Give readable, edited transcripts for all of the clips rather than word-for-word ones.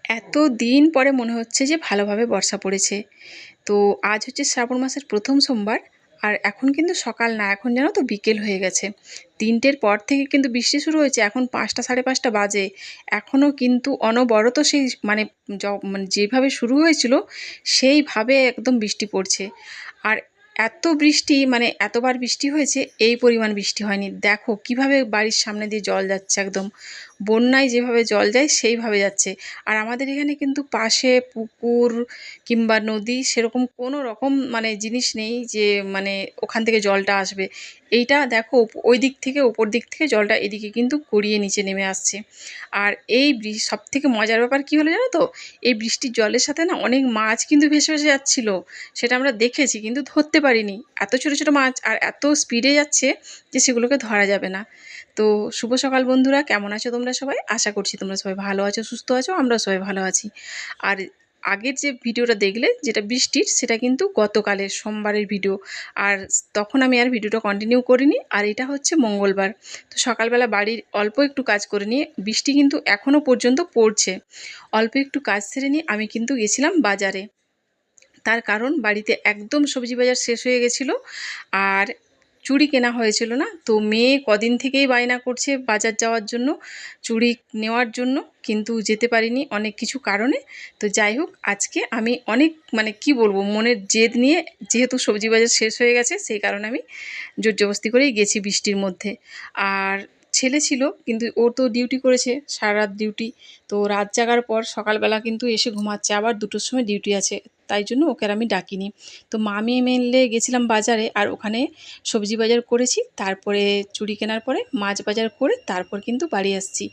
এত দিন পরে মনে হচ্ছে যে ভালোভাবে বর্ষা পড়েছে। তো আজ হচ্ছে শ্রাবণ মাসের প্রথম সোমবার। আর এখন কিন্তু সকাল না, এখন জানো তো বিকেল হয়ে গেছে। ৩টের পর থেকে কিন্তু বৃষ্টি শুরু হয়েছে, এখন ৫টা সাড়ে ৫টা বাজে। এখনও কিন্তু অনবরত সেই মানে যেভাবে শুরু হয়েছিল সেইভাবে একদম বৃষ্টি পড়ছে। আর এত বৃষ্টি, মানে এতবার বৃষ্টি হয়েছে এই পরিমাণ বৃষ্টি হয়নি। দেখো কিভাবে বাড়ির সামনে দিয়ে জল যাচ্ছে, একদম বন্যায় যেভাবে জল যায় সেইভাবে যাচ্ছে। আর আমাদের এখানে কিন্তু পাশে পুকুর কিংবা নদী সেরকম কোনো রকম মানে জিনিস নেই যে মানে ওখান থেকে জলটা আসবে। এইটা দেখো ওই দিক থেকে ওপর দিক থেকে জলটা এদিকে কিন্তু গড়িয়ে নিচে নেমে আসছে। আর এই সব থেকে মজার ব্যাপার কী হলো জানো তো, এই বৃষ্টির জলের সাথে না অনেক মাছ কিন্তু ভেসে ভেসে যাচ্ছিলো। সেটা আমরা দেখেছি কিন্তু ধরতে পারিনি, এত ছোটো ছোটো মাছ আর এত স্পিডে যাচ্ছে যে সেগুলোকে ধরা যাবে না। তো শুভ সকাল বন্ধুরা, কেমন আছো তোমরা সবাই? আশা করছি তোমরা সবাই ভালো আছো, সুস্থ আছো, আমরা সবাই ভালো আছি। আর আগের যে ভিডিওটা দেখলে যেটা বৃষ্টির, সেটা কিন্তু গতকালের সোমবারের ভিডিও। আর তখন আমি আর ভিডিওটা কন্টিনিউ করিনি। আর এটা হচ্ছে মঙ্গলবার। তো সকালবেলা বাড়ির অল্প একটু কাজ করে নিয়ে, বৃষ্টি কিন্তু এখনও পর্যন্ত পড়ছে, অল্প একটু কাজ সেরে নিয়ে আমি কিন্তু গেছিলাম বাজারে। তার কারণ বাড়িতে একদম সবজি বাজার শেষ হয়ে গেছিলো আর চুড়ি কেনা হয়েছিল না। তো মেয়ে কদিন থেকেই বায়না করছে বাজার যাওয়ার জন্য, চুড়ি নেওয়ার জন্য, কিন্তু যেতে পারিনি অনেক কিছু কারণে। তো যাই হোক, আজকে আমি অনেক মানে কি বলবো, মনের জেদ নিয়ে, যেহেতু সবজি বাজার শেষ হয়ে গেছে সেই কারণে আমি জোর জবস্তি করেই গেছি বৃষ্টির মধ্যে। আর ছেলে ছিল কিন্তু ও তো ডিউটি করেছে, সারা রাত ডিউটি। তো রাত জাগার পর সকালবেলা কিন্তু এসে ঘুমাচ্ছে, আবার 2টোর সময় ডিউটি আছে, তাই জন্য ওকে আর আমি ডাকিনি। তো মা মেয়ে মিলে গেছিলাম বাজারে, আর ওখানে সবজি বাজার করেছি, তারপরে চুড়ি কেনার পরে মাছ বাজার করে তারপর কিন্তু বাড়ি আসছি।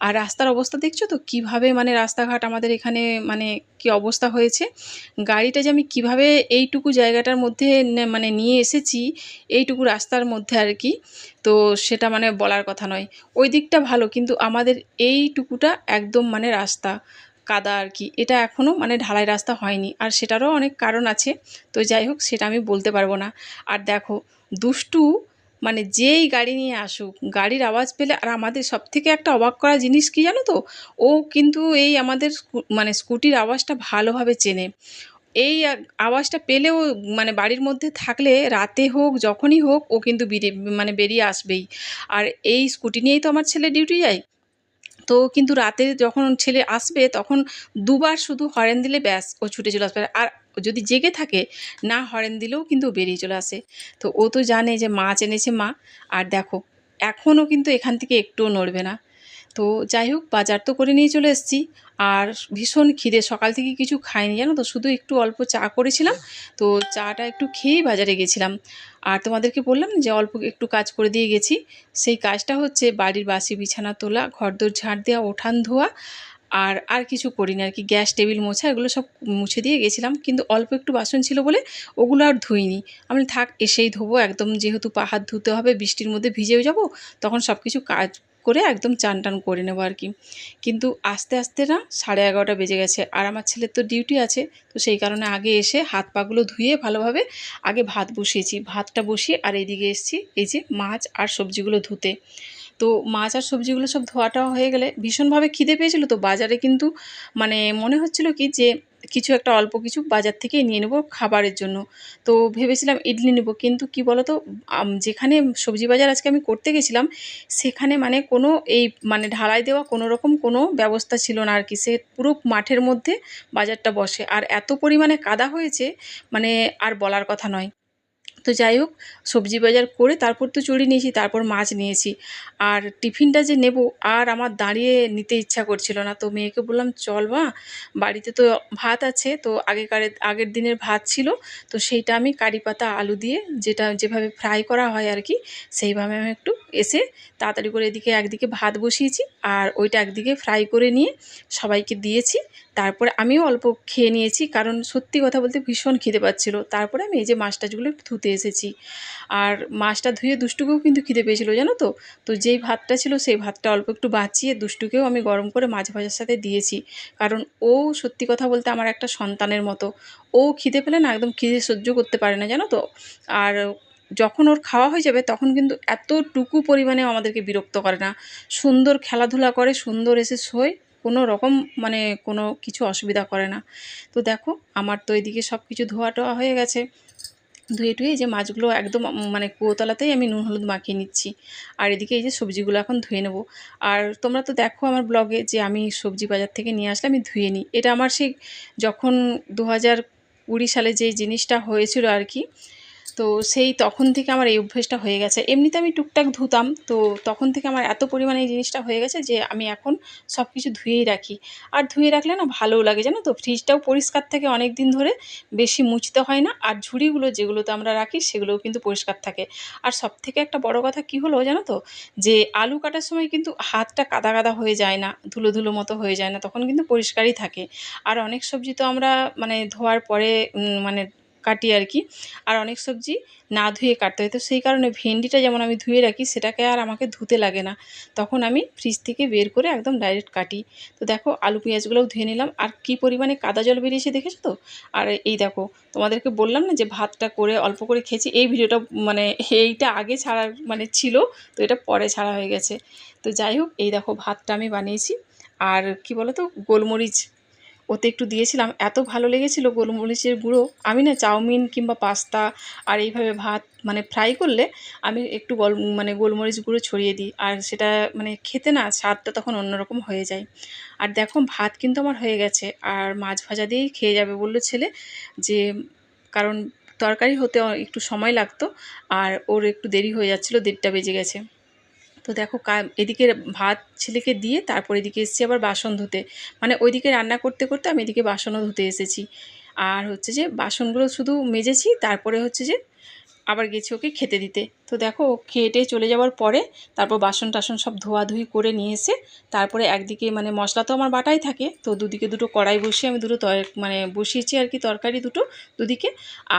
আর রাস্তার অবস্থা দেখছো তো কীভাবে, মানে রাস্তাঘাট আমাদের এখানে মানে কি অবস্থা হয়েছে। গাড়িটা যে আমি কিভাবে এইটুকু জায়গাটার মধ্যে মানে নিয়ে এসেছি, এইটুকু রাস্তার মধ্যে আর কি, তো সেটা মানে বলার কথা নয়। ওই দিকটা ভালো, কিন্তু আমাদের এইটুকুটা একদম মানে রাস্তা কাদা আর কি, এটা এখনও মানে ঢালাই রাস্তা হয়নি। আর সেটারও অনেক কারণ আছে, তো যাই হোক সেটা আমি বলতে পারবো না। আর দেখো দুষ্টু, মানে যেই গাড়ি নিয়ে আসুক গাড়ির আওয়াজ পেলে, আর আমাদের সবথেকে একটা অবাক করা জিনিস কী জানো তো, ও কিন্তু এই আমাদের মানে স্কুটির আওয়াজটা ভালোভাবে চেনে। এই আওয়াজটা পেলেও মানে বাড়ির মধ্যে থাকলে রাতে হোক যখনই হোক ও কিন্তু বেরিয়ে আসবেই। আর এই স্কুটি নিয়েই তো আমার ছেলে ডিউটি যায়। তো কিন্তু রাতে যখন ছেলে আসবে তখন দুবার শুধু হর্ন দিলে ব্যাস ও ছুটে চলে আসবে। আর যদি জেগে থাকে, না হর্ন দিলেও কিন্তু বেরিয়ে চলে আসে। তো ও তো জানে যে মাছ এনেছে মা। আর দেখো এখনও কিন্তু এখান থেকে একটুও নড়বে না। তো যাই হোক, বাজার তো করে নিয়ে চলে এসেছি। আর ভীষণ খিদে, সকাল থেকে কিছু খাইনি জানো তো, শুধু একটু অল্প চা করেছিলাম। তো চাটা একটু খেয়েই বাজারে গেছিলাম। আর তোমাদেরকে বললাম যে অল্প একটু কাজ করে দিয়ে গেছি। সেই কাজটা হচ্ছে বাড়ির বাসি বিছানা তোলা, ঘরদোর ঝাড় দেওয়া, উঠান ধোয়া, আর কিছু করিনি আর কি। গ্যাস টেবিল মোছা এগুলো সব মুছে দিয়ে গেছিলাম, কিন্তু অল্প একটু বাসন ছিল বলে ওগুলো আর ধুইনি। আমি থাক এসেই ধোবো, একদম যেহেতু পা হাত ধুতে হবে, বৃষ্টির মধ্যে ভিজেও যাব, তখন সব কিছু কাজ করে একদম চান টান করে নেবো আর কি। কিন্তু আস্তে আস্তে না 11:30 বেজে গেছে, আর আমার ছেলের তো ডিউটি আছে। তো সেই কারণে আগে এসে হাত পাগুলো ধুয়ে ভালোভাবে আগে ভাত বসিয়েছি, ভাতটা বসিয়ে আর এইদিকে এসেছি এই যে মাছ আর সবজিগুলো ধুতে। তো মাছ আর সবজিগুলো সব ধোয়াটা হয়ে গেলে ভীষণভাবে খিদে পেয়েছিল। তো বাজারে কিন্তু মানে মনে হচ্ছিল কি যে কিছু একটা অল্প কিছু বাজার থেকেই নিয়ে নেবো খাবারের জন্য। তো ভেবেছিলাম ইডলি নেবো, কিন্তু কি বলো তো, যেখানে সবজি বাজার আজকে আমি করতে গেছিলাম সেখানে মানে কোনো এই মানে ঢালাই দেওয়া কোনো রকম কোনো ব্যবস্থা ছিল না আর কি। সে পুরো মাঠের মধ্যে বাজারটা বসে, আর এত পরিমাণে কাদা হয়েছে মানে আর বলার কথা নয়। তো যাই হোক, সবজি বাজার করে তারপর তো চুড়ি নিয়েছি, তারপর মাছ নিয়েছি। আর টিফিনটা যে নেব আর আমার দাঁড়িয়ে নিতে ইচ্ছা করছিল না। তো মেয়েকে বললাম চল মা, বাড়িতে তো ভাত আছে, তো আগের দিনের ভাত ছিল, তো সেইটা আমি কারি পাতা আলু দিয়ে যেটা যেভাবে ফ্রাই করা হয় আর কি, সেইভাবে আমি একটু এসে তাড়াতাড়ি করে এদিকে একদিকে ভাত বসিয়েছি, আর ওইটা একদিকে ফ্রাই করে নিয়ে সবাইকে দিয়েছি। তারপরে আমিও অল্প খেয়ে নিয়েছি, কারণ সত্যি কথা বলতে ভীষণ খিদে পাচ্ছিল। তারপরে আমি এই যে মাছ টাছগুলো একটু ধুতে এসেছি। আর মাছটা ধুয়ে দুষ্টুকেও কিন্তু খিদে পেয়েছিল জানো তো। তো যেই ভাতটা ছিল সেই ভাতটা অল্প একটু বাঁচিয়ে দুষ্টুকেও আমি গরম করে মাছ ভাজার সাথে দিয়েছি। কারণ ও সত্যি কথা বলতে আমার একটা সন্তানের মতো। ও খিদে পেলে না একদম খিদে সহ্য করতে পারে না জানো তো। আর যখন ওর খাওয়া হয়ে যাবে তখন কিন্তু এতটুকু পরিমাণে আমাদেরকে বিরক্ত করে না, সুন্দর খেলাধুলা করে, সুন্দর এসে শোয়। কোনো রকম মানে কোনো কিছু অসুবিধা করে না। তো দেখো আমার তো এদিকে সব কিছু ধোয়া টোয়া হয়ে গেছে। ধুয়ে টুয়ে এই যে মাছগুলো একদম মানে কুয়োতলাতেই আমি নুন হলুদ মাখিয়ে নিচ্ছি। আর এদিকে এই যে সবজিগুলো এখন ধুয়ে নেব। আর তোমরা তো দেখো আমার ব্লগে যে আমি সবজি বাজার থেকে নিয়ে আসলে আমি ধুয়ে নিই। এটা আমার সেই যখন 2020 সালে যেই জিনিসটা হয়েছিল আর কি, তো সেই তখন থেকে আমার এই অভ্যেসটা হয়ে গেছে। এমনিতে আমি টুকটাক ধুতাম, তো তখন থেকে আমার এত পরিমাণে এই জিনিসটা হয়ে গেছে যে আমি এখন সব কিছু ধুয়েই রাখি। আর ধুয়ে রাখলে না ভালোও লাগে, জানো তো? ফ্রিজটাও পরিষ্কার থাকে অনেক দিন ধরে, বেশি মুছতে হয় না। আর ঝুড়িগুলো যেগুলোতে আমরা রাখি সেগুলোও কিন্তু পরিষ্কার থাকে। আর সবথেকে একটা বড় কথা কী হলো জানো তো? যে আলু কাটার সময় কিন্তু হাতটা কাদা কাদা হয়ে যায় না, ধুলো ধুলো মতো হয়ে যায় না, তখন কিন্তু পরিষ্কারই থাকে। আর অনেক সবজি তো আমরা মানে ধোয়ার পরে মানে কাটি আর কি। আর অনেক সবজি না ধুয়ে কাটতে হয়। তো সেই কারণে ভেন্ডিটা যেমন আমি ধুয়ে রাখি, সেটাকে আর আমাকে ধুতে লাগে না। তখন আমি ফ্রিজ থেকে বের করে একদম ডাইরেক্ট কাটি। তো দেখো আলু পেঁয়াজগুলোও ধুয়ে নিলাম। আর কী পরিমাণে কাদা জল বেরিয়েছে দেখেছো তো? আর এই দেখো, তোমাদেরকে বললাম না যে ভাতটা করে অল্প করে খেয়েছি। এই ভিডিওটা মানে এইটা আগে ছাড়ার মানে ছিল, তো এটা পরে ছাড়া হয়ে গেছে। তো যাই হোক, এই দেখো ভাতটা আমি বানিয়েছি। আর কি বলো তো, গোলমরিচ ওতে একটু দিয়েছিলাম, এত ভালো লেগেছিল গোলমরিচের গুঁড়ো। আমি না চাউমিন কিংবা পাস্তা আর এইভাবে ভাত মানে ফ্রাই করলে আমি একটু মানে গোলমরিচ গুঁড়ো ছড়িয়ে দিই, আর সেটা মানে খেতে না স্বাদটা তখন অন্যরকম হয়ে যায়। আর দেখো ভাত কিন্তু আমার হয়ে গেছে, আর মাছ ভাজা দিয়েই খেয়ে যাবে বললো ছেলে, যে কারণ তরকারি হতে একটু সময় লাগতো, আর ওর একটু দেরি হয়ে যাচ্ছিলো, 1:30 বেজে গেছে। তো দেখো এদিকে ভাত ছেলেকে দিয়ে তারপর এদিকে এসেছি আবার বাসন ধুতে। মানে ওইদিকে রান্না করতে করতে আমি এদিকে বাসনও ধুতে এসেছি। আর হচ্ছে যে বাসনগুলো শুধু মেজেছি, তারপরে হচ্ছে যে আবার গেছি ওকে খেতে দিতে। তো দেখো ও খেয়ে টেয়ে চলে যাওয়ার পরে তারপর বাসন টাসন সব ধোয়াধুয়ি করে নিয়ে এসে তারপরে একদিকে মানে মশলা তো আমার বাটাই থাকে, তো দুদিকে দুটো কড়াই বসিয়ে আমি দুটো মানে বসিয়েছি আর কি, তরকারি দুটো দুদিকে।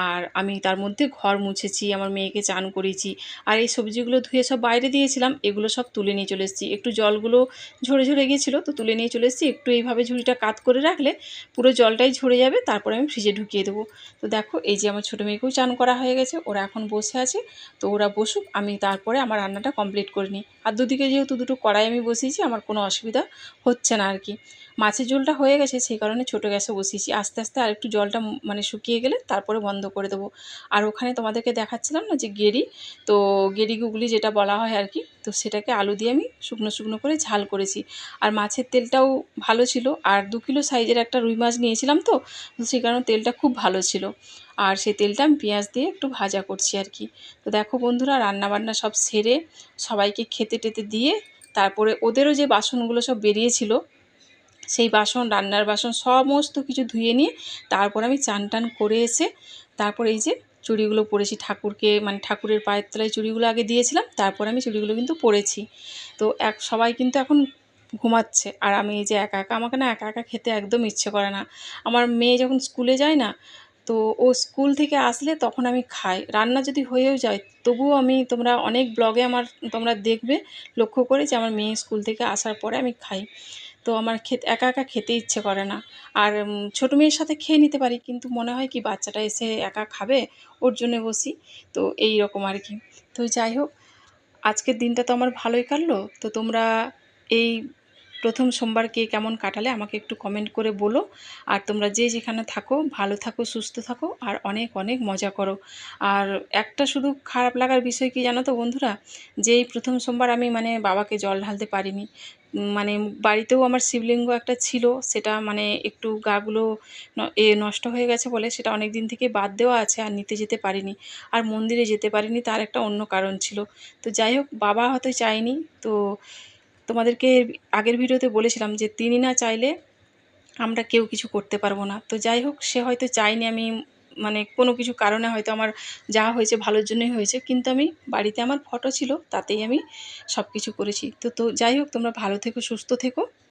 আর আমি তার মধ্যে ঘর মুছেছি, আমার মেয়েকে চান করিয়েছি। আর এই সবজিগুলো ধুয়ে সব বাইরে দিয়েছিলাম, এগুলো সব তুলে নিয়ে চলে এসেছি। একটু জলগুলো ঝরে ঝরে গিয়েছিলো, তো তুলে নিয়ে চলে এসেছি। একটু এইভাবে ঝুড়িটা কাত করে রাখলে পুরো জলটাই ঝরে যাবে, তারপরে আমি ফ্রিজে ঢুকিয়ে দেবো। তো দেখো এই যে আমার ছোটো মেয়েকেও চান করা হয়ে গেছে, ওরা এখন বসে আছে। তো ওরা বসুক, আমি তারপরে আমার রান্নাটা কমপ্লিট করে নিই। আর দুদিকে যেহেতু দুটো কড়াই আমি বসিয়েছি, আমার কোনো অসুবিধা হচ্ছে না আর কি। মাছের ঝোলটা হয়ে গেছে, সেই কারণে ছোটো গ্যাসে বসিয়েছি। আস্তে আস্তে আর একটু জলটা মানে শুকিয়ে গেলে তারপরে বন্ধ করে দেবো। আর ওখানে তোমাদেরকে দেখাচ্ছিলাম না যে গেরি, তো গেরি গুগলি যেটা বলা হয় আর কি, তো সেটাকে আলু দিয়ে আমি শুকনো শুকনো করে ঝাল করেছি। আর মাছের তেলটাও ভালো ছিল। আর 2 কিলো সাইজের একটা রুই মাছ নিয়েছিলাম, তো সেই কারণে তেলটা খুব ভালো ছিল। আর সেই তেলটা আমি পেঁয়াজ দিয়ে একটু ভাজা করছি আর কি। তো দেখো বন্ধুরা, রান্নাবান্না সব সেরে সবাইকে খেতে টেতে দিয়ে তারপরে ওদেরও যে বাসনগুলো সব বেরিয়েছিল, সেই বাসন, রান্নার বাসন সমস্ত কিছু ধুয়ে নিয়ে তারপর আমি চান টান করে এসে তারপর এই যে চুড়িগুলো পরেছি ঠাকুরকে, মানে ঠাকুরের পায়ের তলায় চুড়িগুলো আগে দিয়েছিলাম, তারপর আমি চুড়িগুলো কিন্তু পরেছি। তো সবাই কিন্তু এখন ঘুমাচ্ছে, আর আমি এই যে একা একা, আমাকে না একা একা খেতে একদম ইচ্ছে করে না। আমার মেয়ে যখন স্কুলে যায় না, তো ও স্কুল থেকে আসলে তখন আমি খাই। রান্না যদি হয়েও যায় তবুও আমি, তোমরা অনেক ব্লগে আমার তোমরা দেখবে, লক্ষ্য করে যে আমার মেয়ে স্কুল থেকে আসার পরে আমি খাই। তো আমার একা একা খেতে ইচ্ছে করে না। আর ছোটো মেয়ের সাথে খেয়ে নিতে পারি, কিন্তু মনে হয় কি বাচ্চাটা এসে একা খাবে, ওর জন্যে বসি। তো এই রকম আর কি। তো যাই হোক, আজকের দিনটা তো আমার ভালোই কাটলো। তো তোমরা এই প্রথম সোমবার কে কেমন কাটালে আমাকে একটু কমেন্ট করে বলো। আর তোমরা যে যেখানে থাকো ভালো থাকো, সুস্থ থাকো, আর অনেক অনেক মজা করো। আর একটা শুধু খারাপ লাগার বিষয় কি জানো তো বন্ধুরা, যে এই প্রথম সোমবার আমি মানে বাবাকে জল ঢালতে পারিনি। মানে বাড়িতেও আমার শিবলিঙ্গ একটা ছিল, সেটা মানে একটু গাগুলো নষ্ট হয়ে গেছে বলে সেটা অনেক দিন থেকে বাদ দেওয়া আছে, আর নিতে যেতে পারিনি। আর মন্দিরে যেতে পারিনি, তার একটা অন্য কারণ ছিল। তো যাই হোক, বাবা হয়তো চায়নি। তো তোমাদেরকে আগের ভিডিওতে বলেছিলাম যে তিনি না চাইলে আমরা কেউ কিছু করতে পারবো না। তো যাই হোক, সে হয়তো চায়নি আমি, মানে কোনো কিছু কারণে হয়তো আমার যা হয়েছে ভালোর জন্যই হয়েছে, কিন্তু আমি বাড়িতে আমার ফটো ছিল, তাতেই আমি সব কিছু করেছি। তো যাই হোক, তোমরা ভালো থেকো, সুস্থ থেকো।